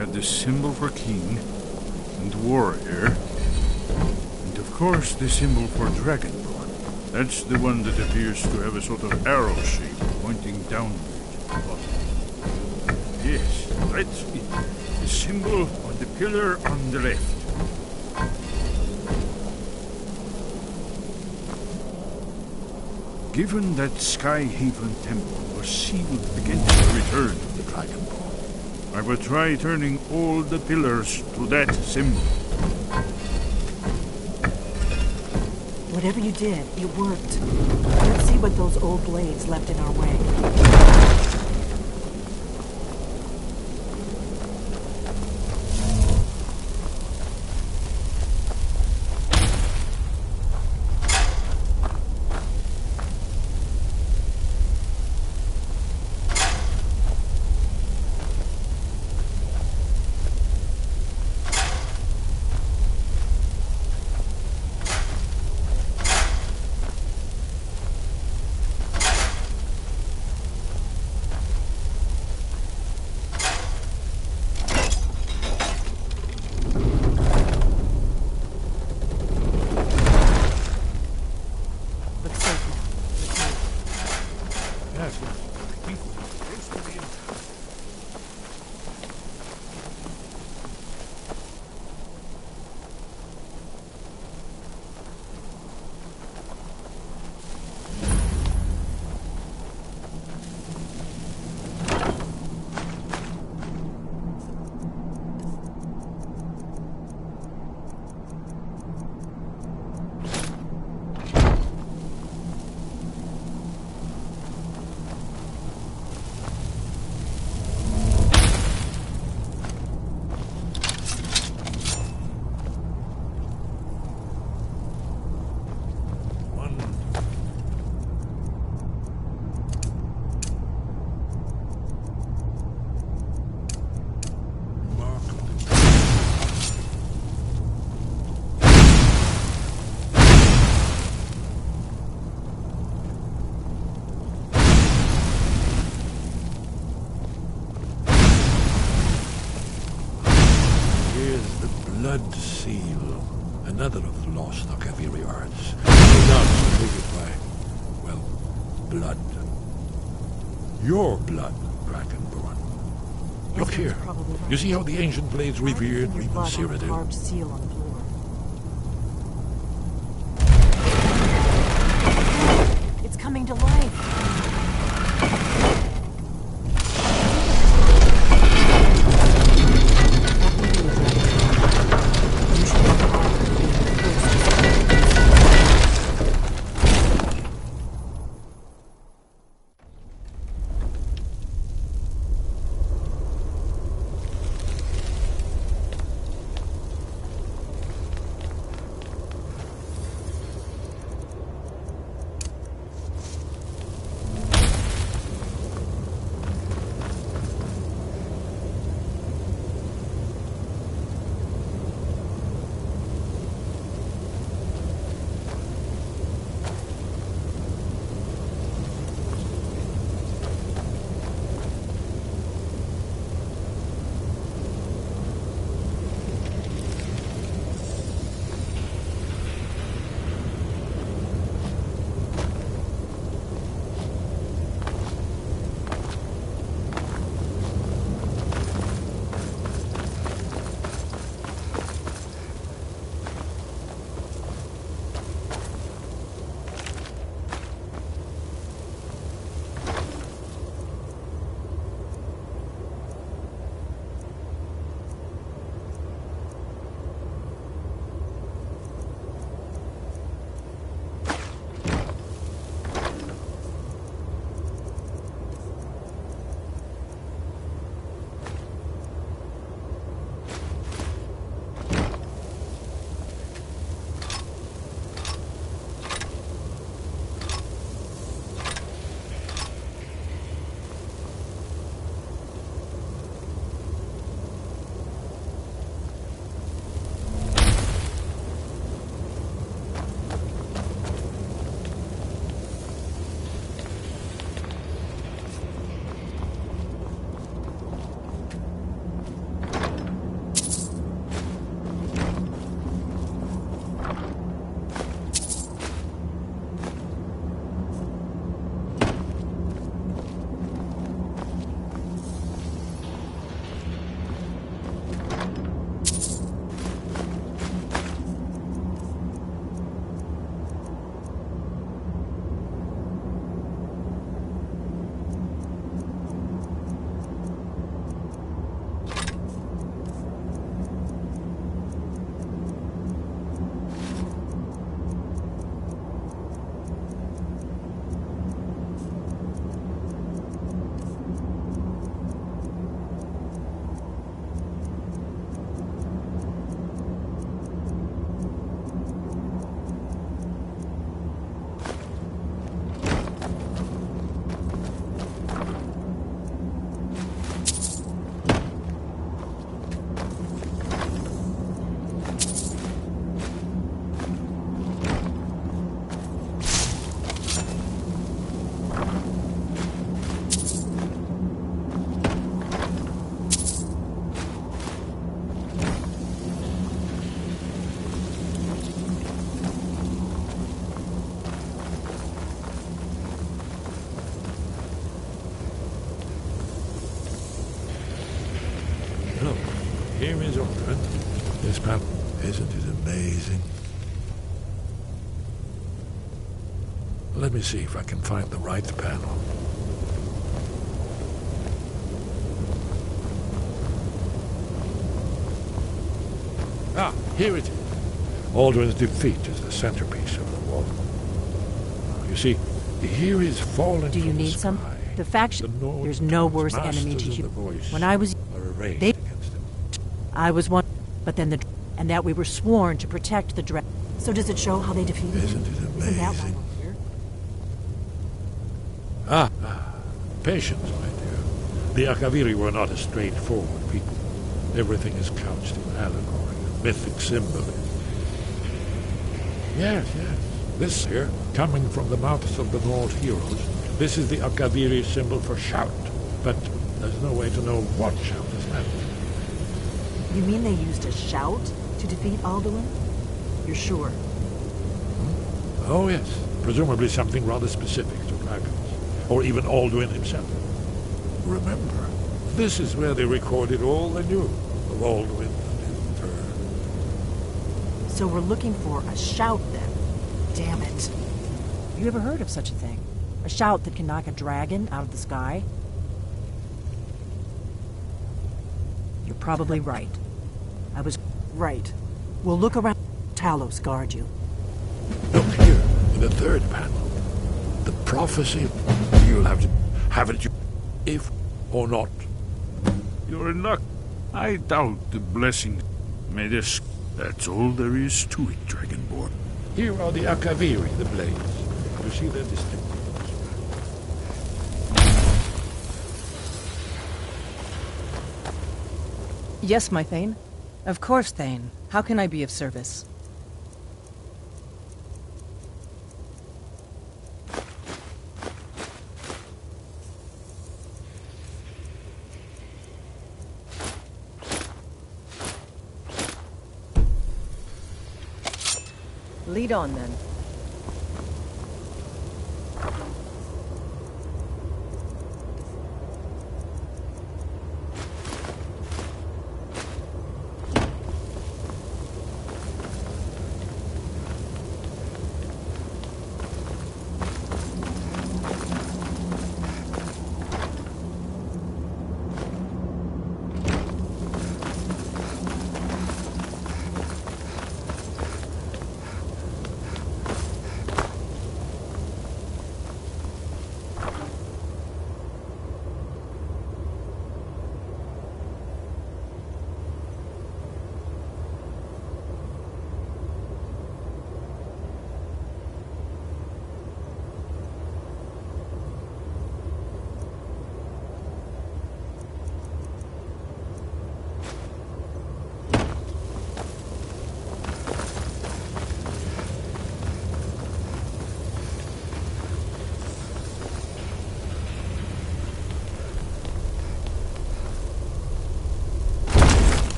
had the symbol for king and warrior, and of course the symbol for dragonborn. That's the one that appears to have a sort of arrow shape pointing downward. Yes, that's it. The symbol on the pillar on the left. Given that Skyhaven Temple was sealed against the return of the Dragonborn, I will try turning all the pillars to that symbol. Whatever you did, it worked. Let's see what those old blades left in our way. Blood seal, another of the lost Akaviri arts. No doubt by, well, blood. Your blood, Dragonborn. Look here. You see how the ancient blades revered Reaper Cyrodiil? Carved seal on the floor. It's coming to life. Look, here is Alden. This panel, isn't it amazing? Let me see if I can find the right panel. Ah, here it is. Alduin's defeat is the centerpiece of the wall. You see, here is fallen Do you from the need some? sky. The faction. There's no worse enemy to you. When I was, They against him. I was one, but then and that we were sworn to protect the dragon. So does it show how they defeated? Isn't it Isn't that why amazing? we're here? Patience, my dear. The Akaviri were not a straightforward people. Everything is couched in allegory, mythic symbolism. Yes. This here, coming from the mouths of the Nord heroes, this is the Akaviri symbol for shout. But there's no way to know what shout is meant. You mean they used a shout to defeat Alduin? You're sure? Oh, yes. Presumably something rather specific to dragons. Or even Alduin himself. Remember, this is where they recorded all they knew of Alduin and his return. So we're looking for a shout then. Damn it. You ever heard of such a thing? A shout that can knock a dragon out of the sky? You're probably right. I was right. We'll look around. Talos guard you. Look here, in the third panel. The prophecy. You'll have to have it if or not. You're in luck. I doubt the blessing made us. That's all there is to it, Dragonborn. Here are the Akaviri, the blades. You see their distinctives. Yes, my Thane. Of course, Thane. How can I be of service? Lead on, then.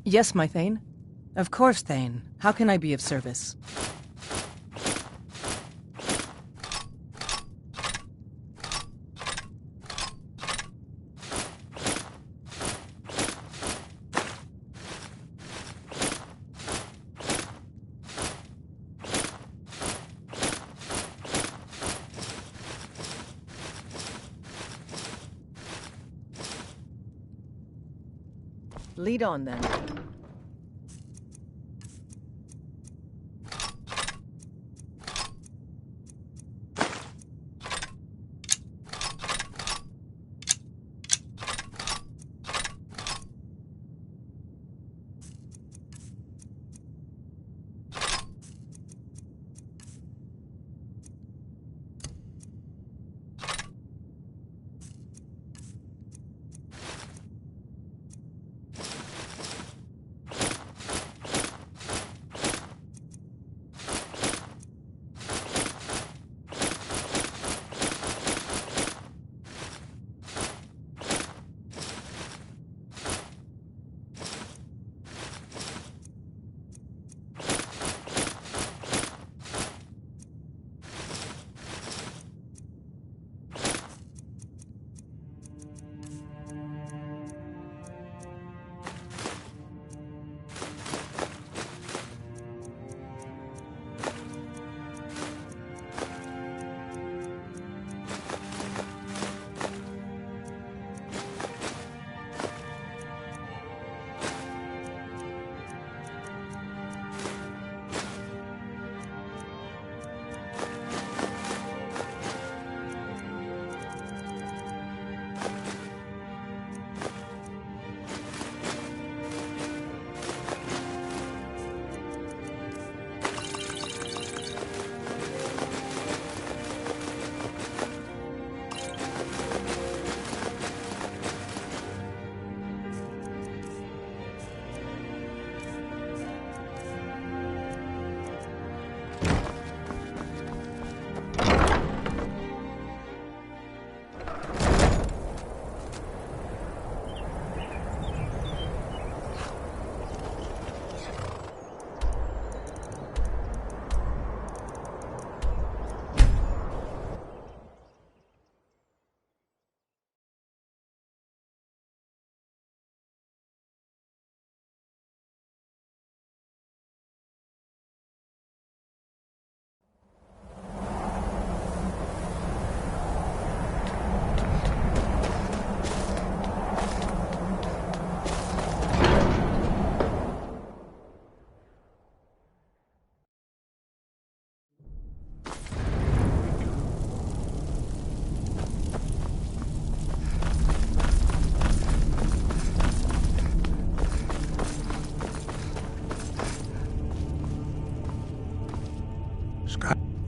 Yes, my Thane. Of course, Thane. How can I be of service? Lead on, then.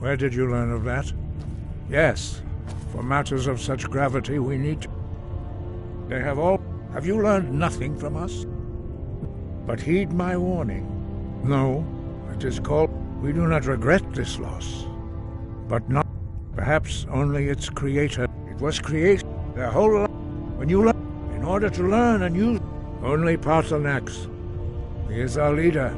Where did you learn of that? Yes, for matters of such gravity we need to... They have all... Have you learned nothing from us? But heed my warning. No, it is called... We do not regret this loss. But not... Perhaps only its creator. It was created their whole life. When you learn... In order to learn and use... Only Paarthurnax. He is our leader.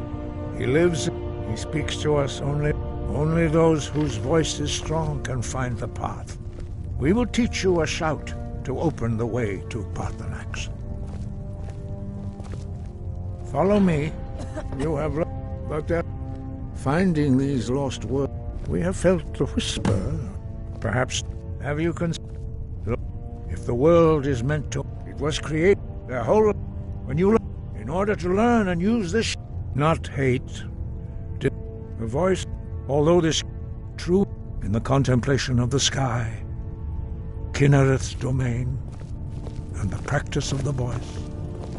He lives... He speaks to us only... Only those whose voice is strong can find the path. We will teach you a shout to open the way to Paarthurnax. Follow me. You have... But finding these lost words, we have felt the whisper. Perhaps... Have you if the world is meant to... It was created their whole... When you... In order to learn and use this... Not hate. The voice... Although this true in the contemplation of the sky, Kinnereth's domain, and the practice of the voice,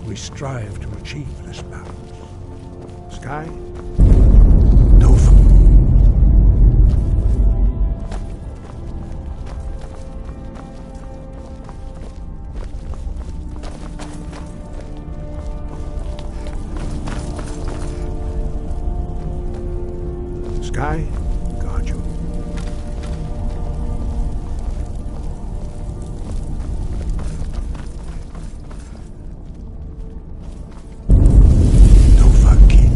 we strive to achieve this balance. Sky, Dova. Sky, guard you. Dovahkiin.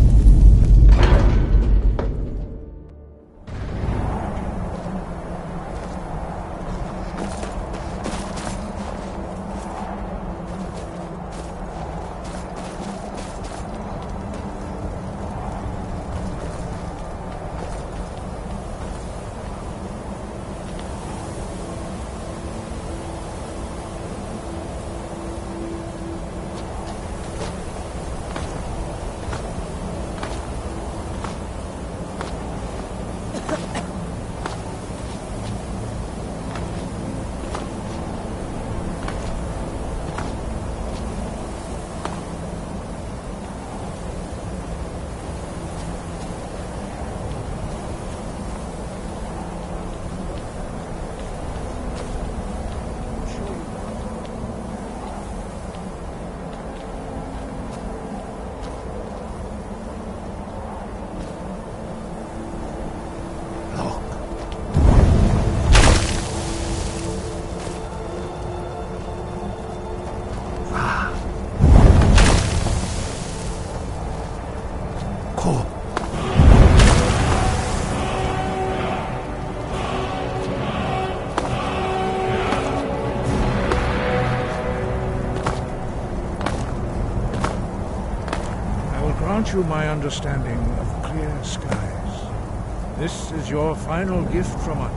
grant you my understanding of clear skies. This is your final gift from us.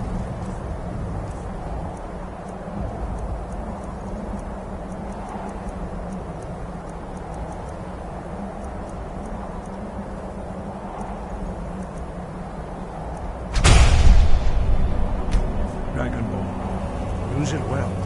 Dragonborn, use it well.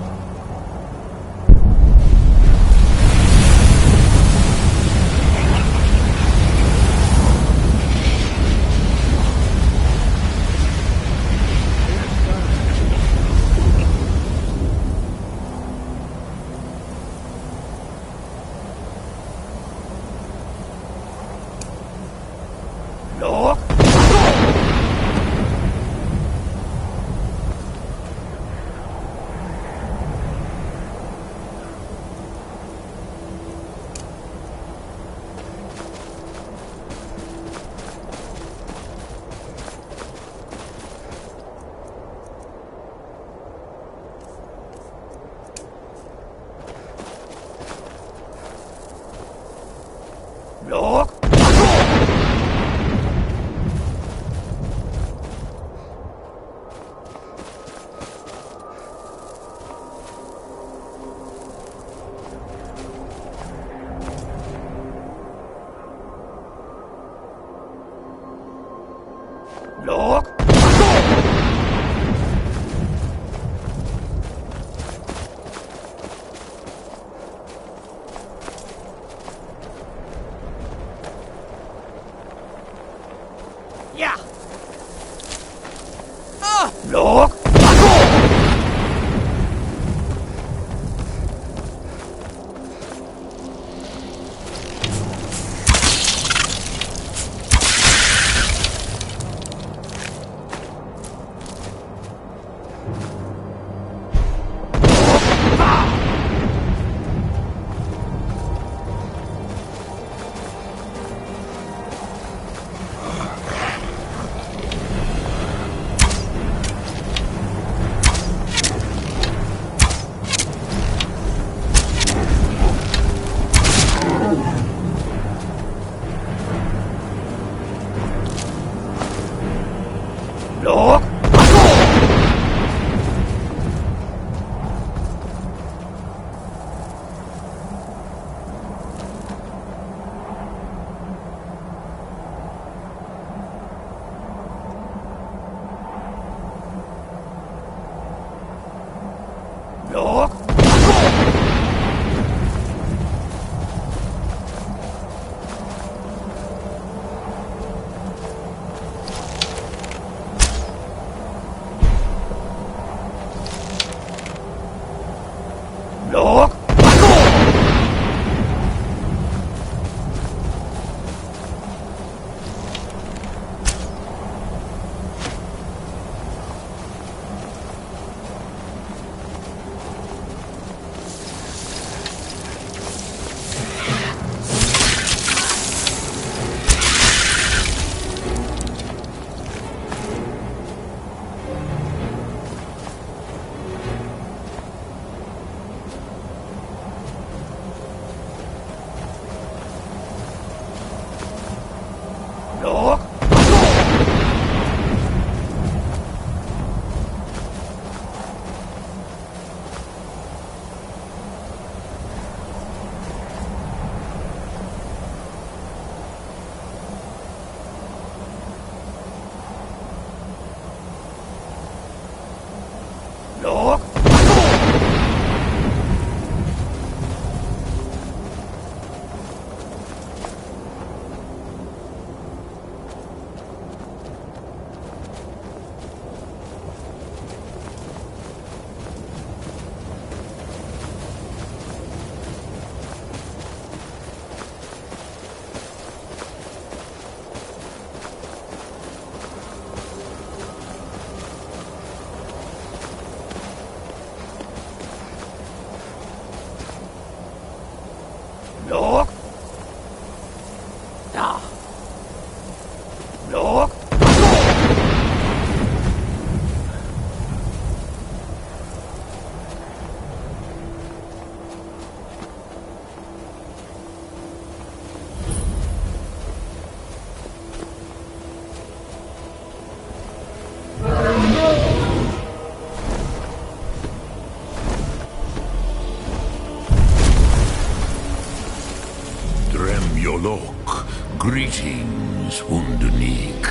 Greetings, Undunik.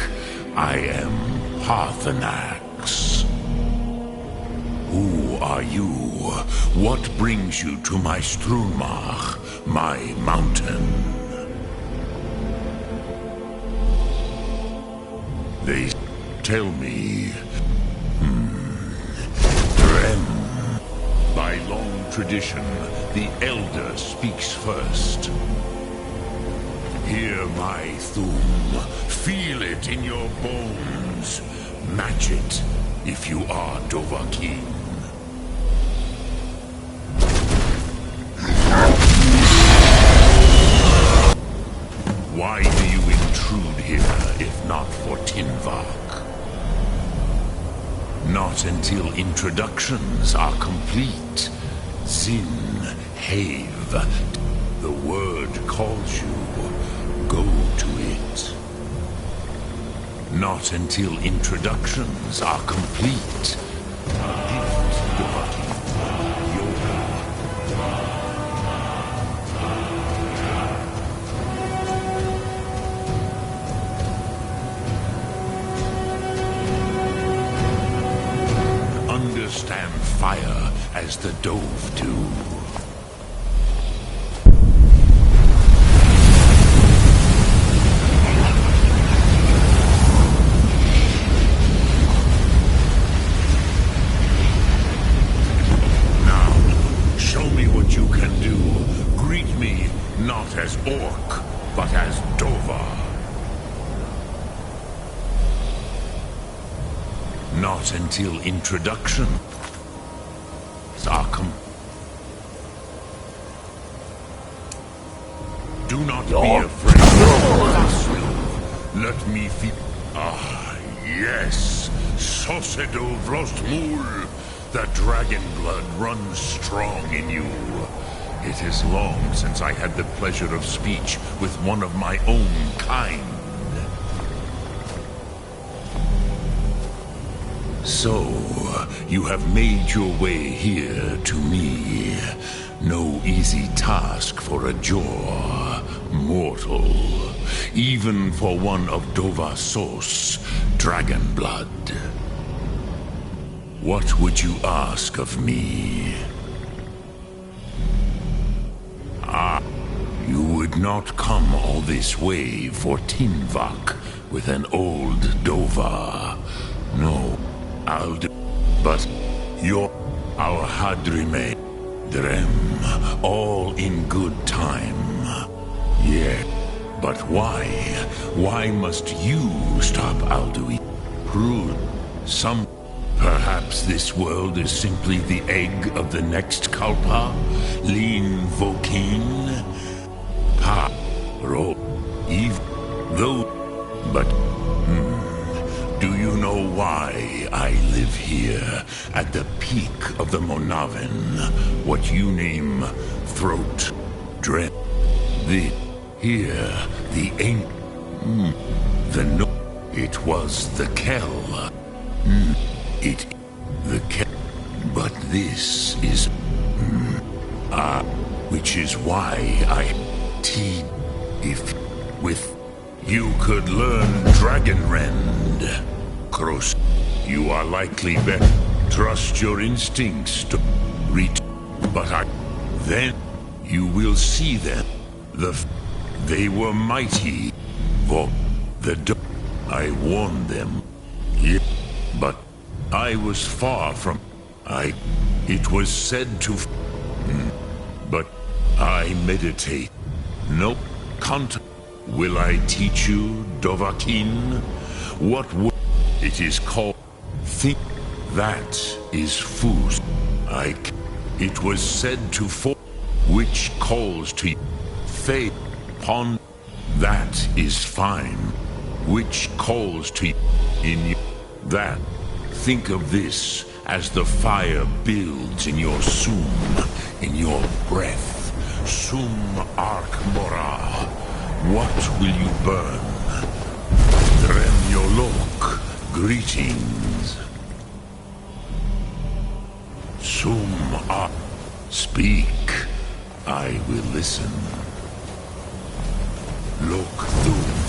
I am Parthenax. Who are you? What brings you to my Strunmach, my mountain? They tell me... Drem. By long tradition, the Elder speaks first. Hear my thum. Feel it in your bones. Match it if you are Dovahkiin. Why do you intrude here if not for Tinvak? Not until introductions are complete. Zin, Have. The word calls you. Go to it. Not until introductions are complete. Gift Dovahkiin. Understand fire as the Dove do. Not as Orc, but as Dova. Not until introduction are Do not be afraid. Let me feel. Ah, yes. Sosedo Vrostmul. The dragon blood runs strong in you. It is long since I had the pleasure of speech with one of my own kind. So, you have made your way here to me. No easy task for a Jor mortal, even for one of Dovahsos, dragon blood. What would you ask of me? You would not come all this way for Tinvak with an old Dova. No, I'll do. But our Hadrime, Drem, all in good time. Yeah, but why? Why must you stop Alduin? Prude. Perhaps this world is simply the egg of the next Kalpa? Lean Vokeen? Ha, Ro, Eve, though, but, do you know why I live here, at the peak of the Monavin, what you name Throat, Dread, it was the Kell, but this is, which is why if with you could learn Dragonrend, Kroos, you are likely better. Trust your instincts to reach, but then you will see them. They were mighty, for I warned them, but I was far from. It was said to, but I meditate. No will I teach you, Dovahkiin? What it is called? Think that is Fus. It was said to which calls to faith upon. That is fine. Which calls to in you. That. Think of this as the fire builds in your sum, in your breath. Sum Ark Mora. What will you burn? Dremyolok. Greetings. Sum Ark. Speak. I will listen. Look through.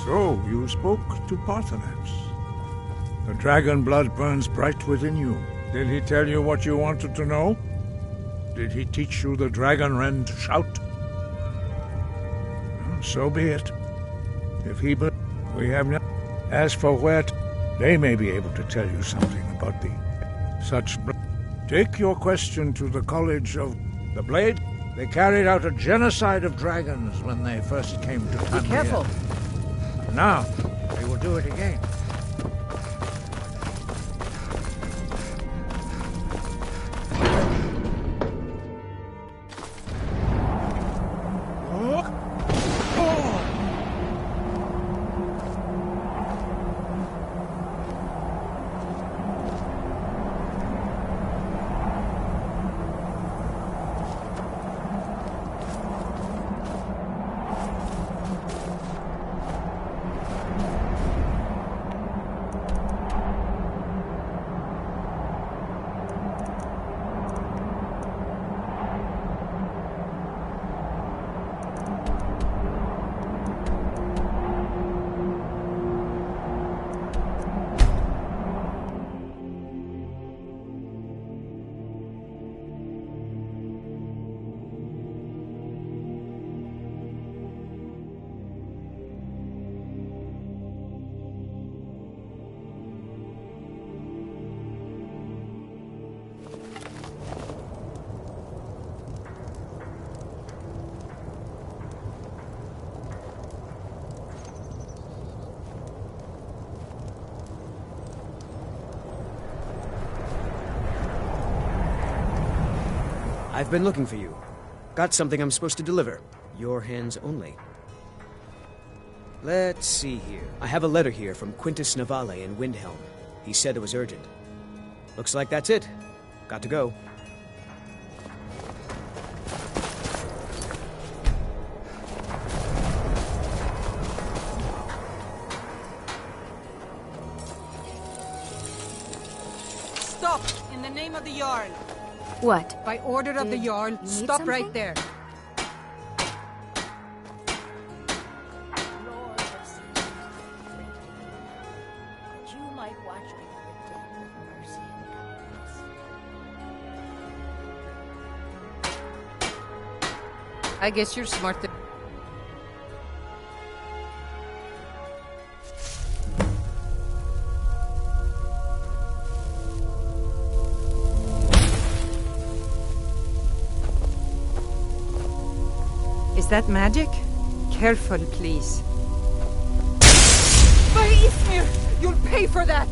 So, you spoke to Parthenax. The dragon blood burns bright within you. Did he tell you what you wanted to know? Did he teach you the dragon rend shout? Well, so be it. If he but we have no. As for where they may be able to tell you something about the such. Take your question to the College of the Blade. They carried out a genocide of dragons when they first came to Tamriel. Be careful. Now, they will do it again. I've been looking for you. Got something I'm supposed to deliver. Your hands only. Let's see here. I have a letter here from Quintus Navale in Windhelm. He said it was urgent. Looks like that's it. Got to go. Stop! In the name of the Jarl. What? By order of the Did Jarl, you need stop something? right there. Lord of Satan's afflicted, that you might watch over the dead with mercy and kindness. I guess you're smarter. Is that magic? Careful, please. By Ismir! You'll pay for that!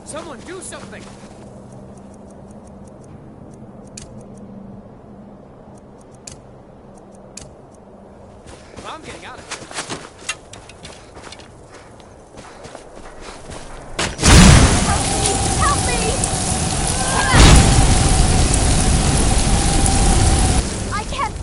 Someone do something! I'm getting out of here. Help me! I can't.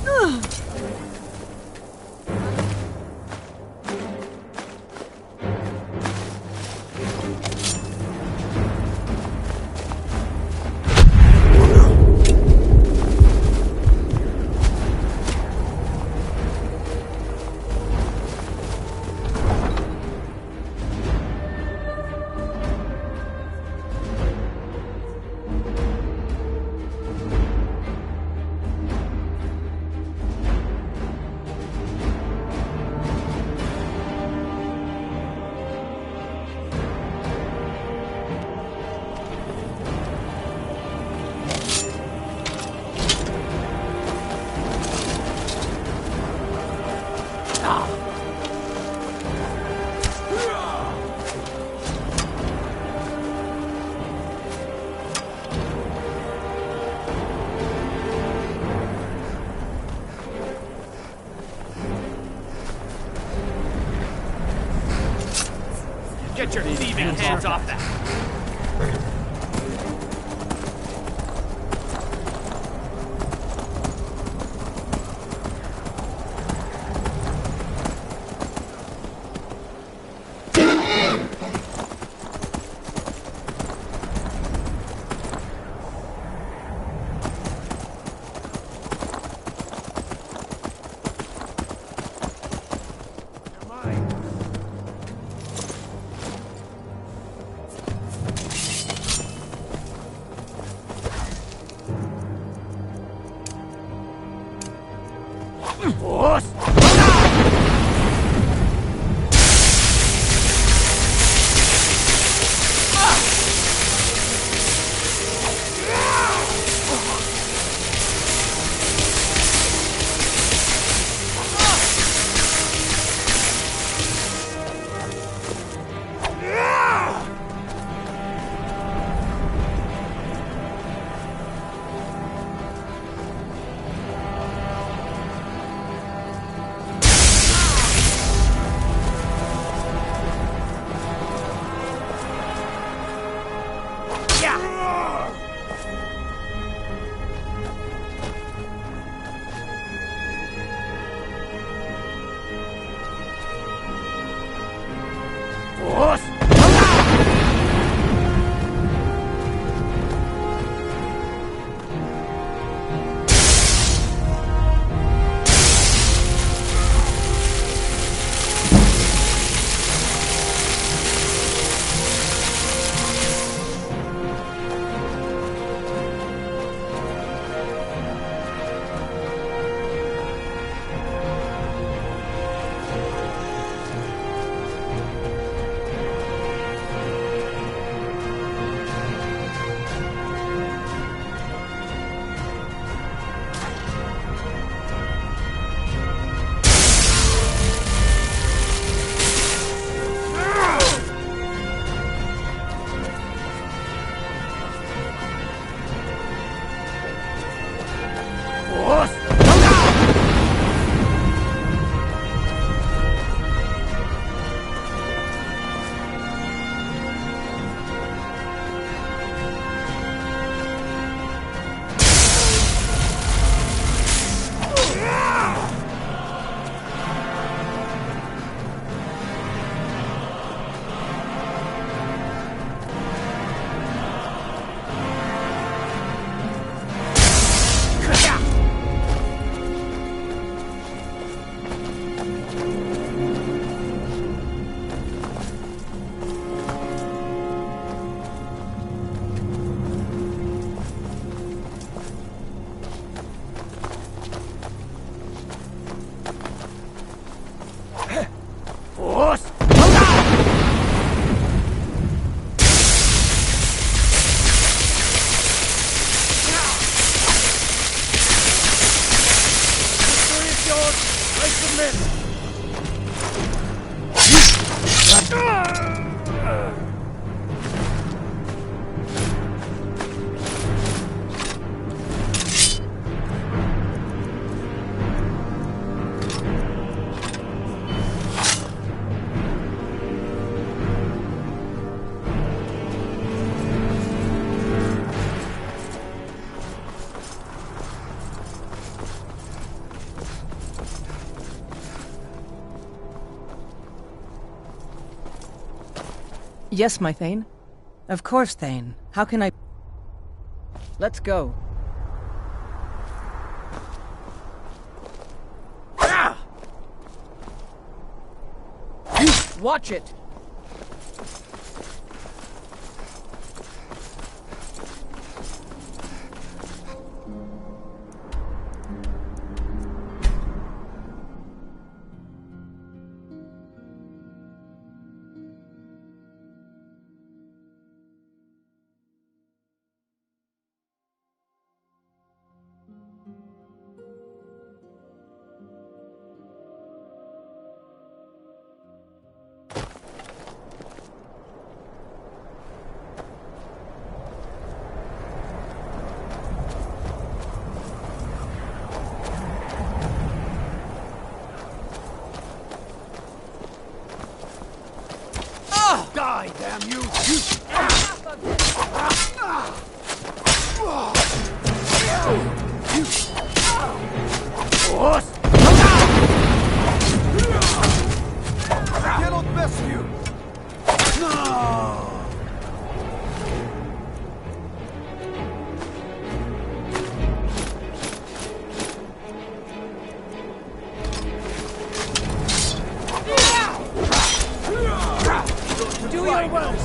Get your thieving hands off that! Yes, my Thane. Of course, Thane. How can I... Let's go. Ah! Watch it! damn you! I cannot miss you! No! Do your worst!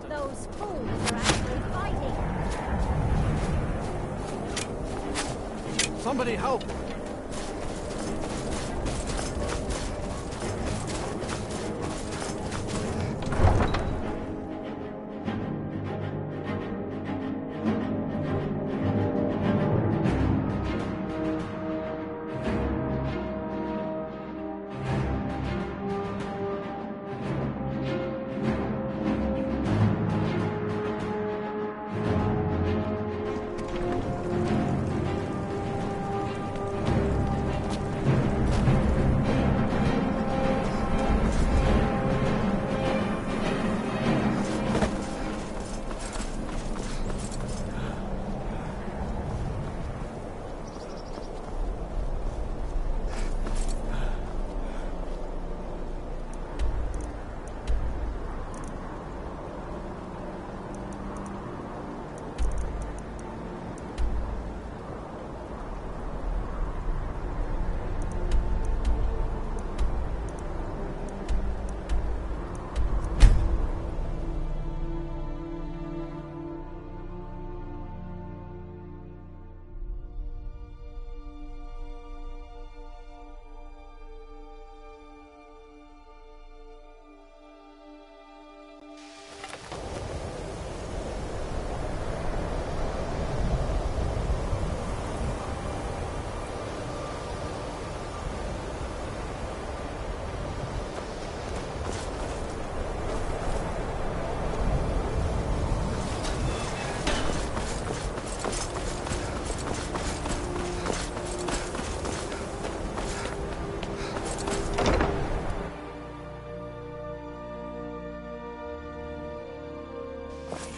Those fools are actually fighting. Somebody help!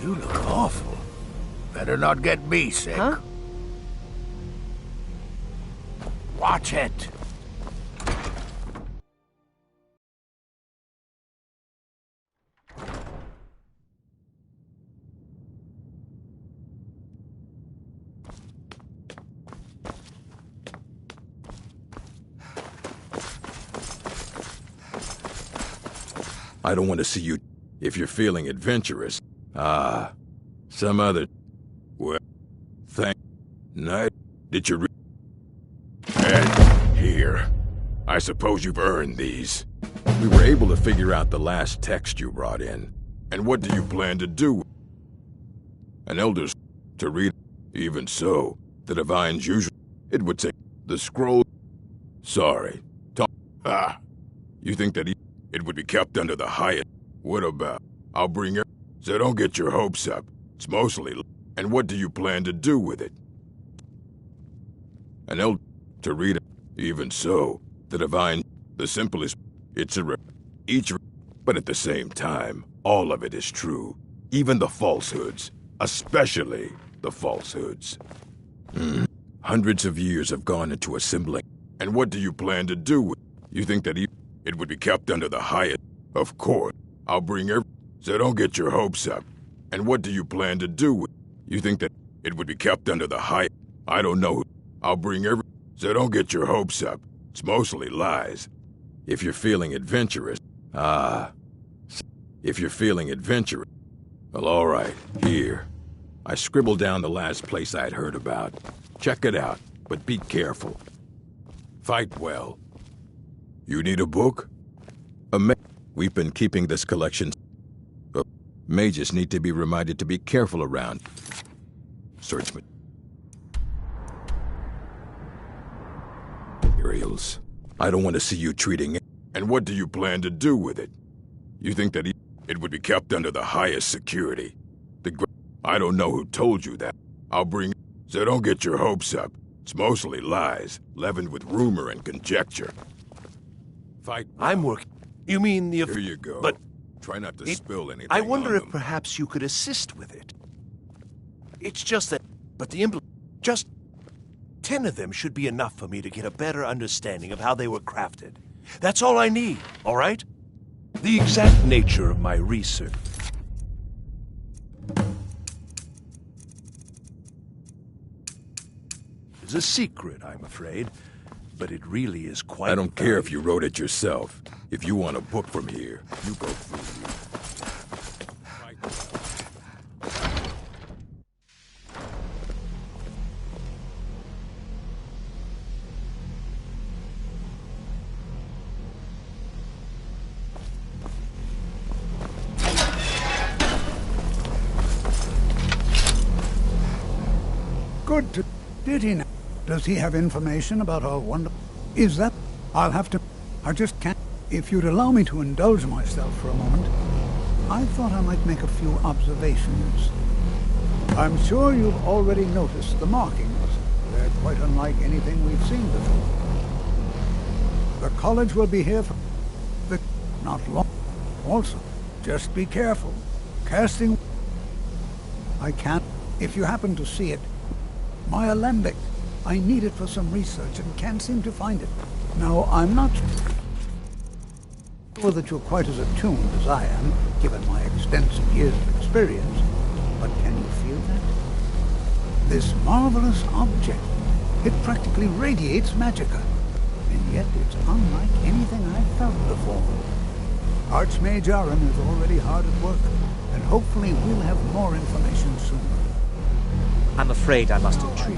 You look awful. Better not get me sick. Huh? Watch it. I don't want to see you if you're feeling adventurous. Ah, some other... Well, thank... Night, did you And here. I suppose you've earned these. We were able to figure out the last text you brought in. And what do you plan to do? An elder's to read. Even so, the Divines usually... It would take the scroll... Sorry. You think that it would be kept under the highest... What about... I'll bring her... So don't get your hopes up. It's mostly... And what do you plan to do with it? An elder to read it. Even so, the Divine... The simplest... It's a... But at the same time, all of it is true. Even the falsehoods. Especially the falsehoods. Hundreds of years have gone into assembling. And what do you plan to do with it? You think that it would be kept under the highest... Of course. I'll bring her... So don't get your hopes up. And what do you plan to do with it? You think that it would be kept under the highest... I don't know. I'll bring her... So don't get your hopes up. It's mostly lies. If you're feeling adventurous... If you're feeling adventurous... Well, all right. Here. I scribbled down the last place I'd heard about. Check it out, but be careful. Fight well. You need a book? We've been keeping this collection. But mages need to be reminded to be careful around. Search materials. I don't want to see you treating it. And what do you plan to do with it? You think that it would be kept under the highest security? I don't know who told you that. I'll bring... So don't get your hopes up. It's mostly lies, leavened with rumor and conjecture. Fight. I'm working. You mean the... Here you go. But... Try not to spill anything I wonder on if them. perhaps you could assist with it. It's just that... But the just 10 of them should be enough for me to get a better understanding of how they were crafted. That's all I need, all right? The exact nature of my research. It's a secret, I'm afraid. But it really is quite... I don't care if you wrote it yourself. If you want a book from here, you go through it. Good. Did he now? Does he have information about our wonder? Is that... I'll have to... I just can't... If you'd allow me to indulge myself for a moment, I thought I might make a few observations. I'm sure you've already noticed the markings. They're quite unlike anything we've seen before. The college will be here for... not long. Also, just be careful. Casting... I can't... If you happen to see it, my alembic. I need it for some research and can't seem to find it. Now, I'm not sure that you're quite as attuned as I am, given my extensive years of experience, but can you feel that? This marvelous object, it practically radiates magicka, and yet it's unlike anything I've felt before. Archmage Aaron is already hard at work, and hopefully we'll have more information soon. I'm afraid I must intrude.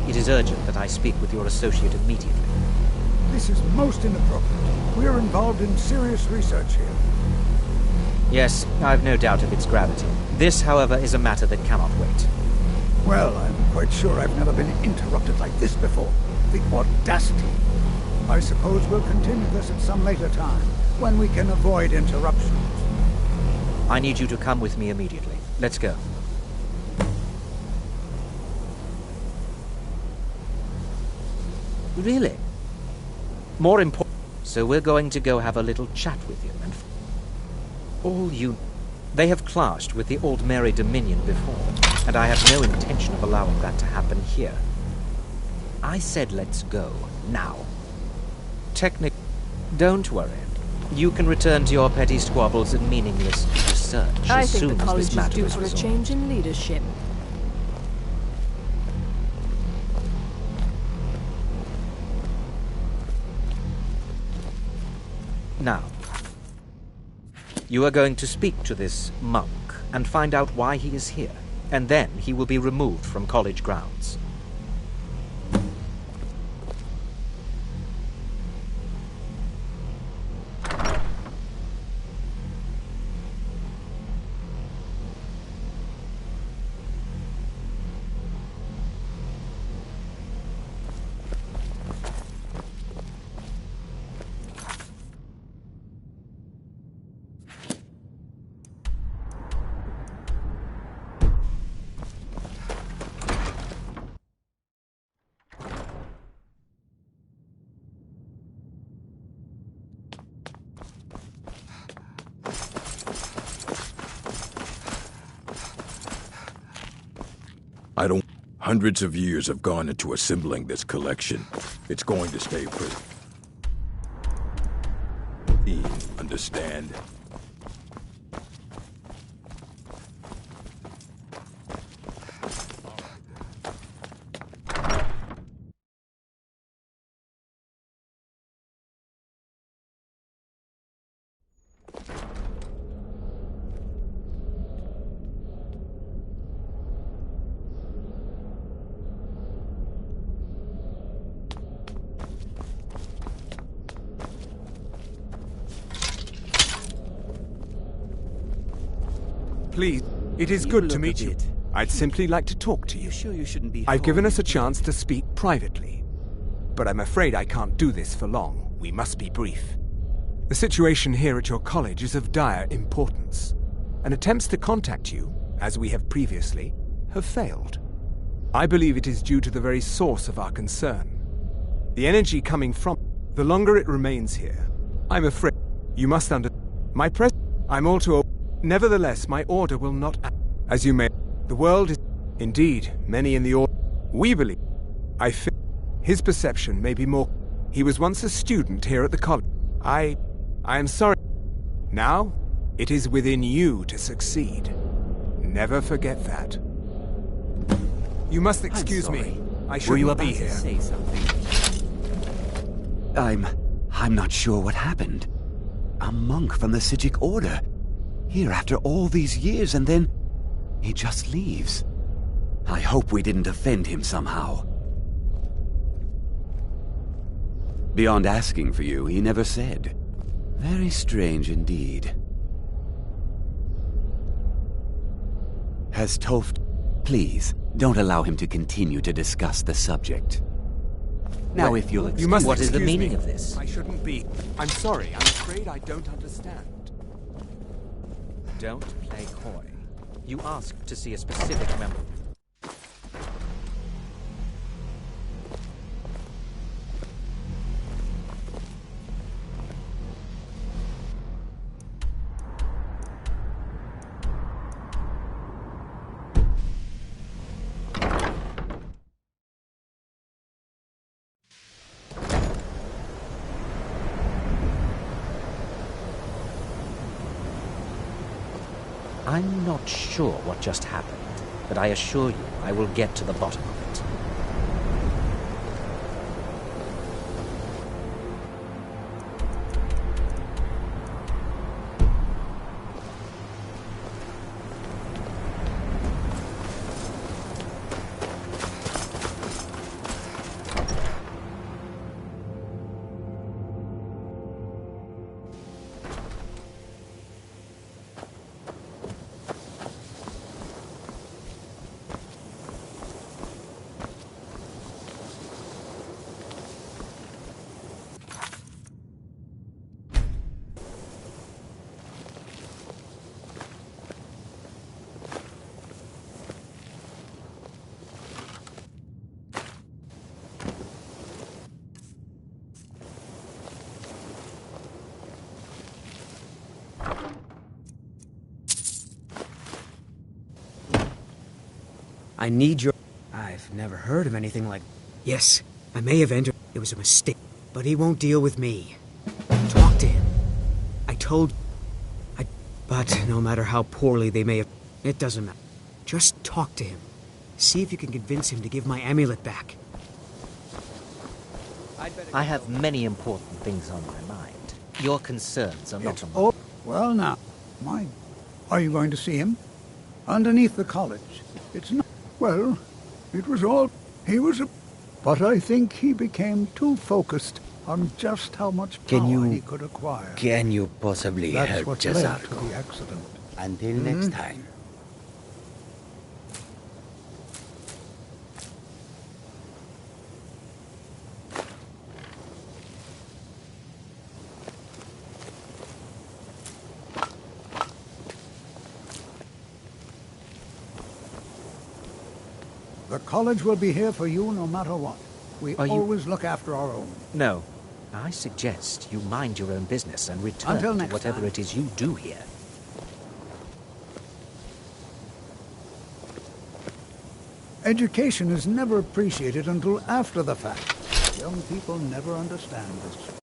It is urgent that I speak with your associate immediately. This is most inappropriate. We're involved in serious research here. Yes, I've no doubt of its gravity. This, however, is a matter that cannot wait. Well, I'm quite sure I've never been interrupted like this before. The audacity. I suppose we'll continue this at some later time, when we can avoid interruptions. I need you to come with me immediately. Let's go. Really? More important. So we're going to go have a little chat with him and... All you... They have clashed with the Old Mary Dominion before, and I have no intention of allowing that to happen here. I said let's go, now. Don't worry. You can return to your petty squabbles and meaningless research I as think soon the as college this is matter due is for a resolved. change in leadership. Now, you are going to speak to this monk and find out why he is here, and then he will be removed from college grounds. I don't... Hundreds of years have gone into assembling this collection. It's going to stay pretty. Understand? Please, it is good to meet you. I'd simply like to talk to you. Sure you shouldn't be I've given us a chance to speak privately. But I'm afraid I can't do this for long. We must be brief. The situation here at your college is of dire importance, and attempts to contact you, as we have previously, have failed. I believe it is due to the very source of our concern. The energy coming from... The longer it remains here, I'm afraid you must I'm all too... Nevertheless, my order will not act. As you may... The world is... Indeed, many in the order... We believe... I feel... His perception may be more... He was once a student here at the college. I am sorry. Now, it is within you to succeed. Never forget that. You must excuse me. I shouldn't be here. Say something? I'm not sure what happened. A monk from the Sijic Order. Here after all these years, and then he just leaves. I hope we didn't offend him somehow. Beyond asking for you, he never said. Very strange indeed. Has Toft... Please, don't allow him to continue to discuss the subject. Now, if you'll excuse... What is the meaning of this? I shouldn't be... I'm sorry, I'm afraid I don't understand. Don't play coy. You asked to see a specific member. I'm not sure what just happened, but I assure you I will get to the bottom of it. I need your... I've never heard of anything like... Yes, I may have entered... It was a mistake. But he won't deal with me. Talk to him. I told... But no matter how poorly they may have... It doesn't matter. Just talk to him. See if you can convince him to give my amulet back. I have many important things on my mind. Your concerns are not on my... Oh, well now, are you going to see him? Underneath the college. It's not... Well, it was all... He was a... But I think he became too focused on just how much power he could acquire. Can you possibly That's help what led Jazarko? to the accident. Until next time. The college will be here for you no matter what. We always look after our own. No. I suggest you mind your own business and return Until to next whatever time. it is you do here. Education is never appreciated until after the fact. Young people never understand this.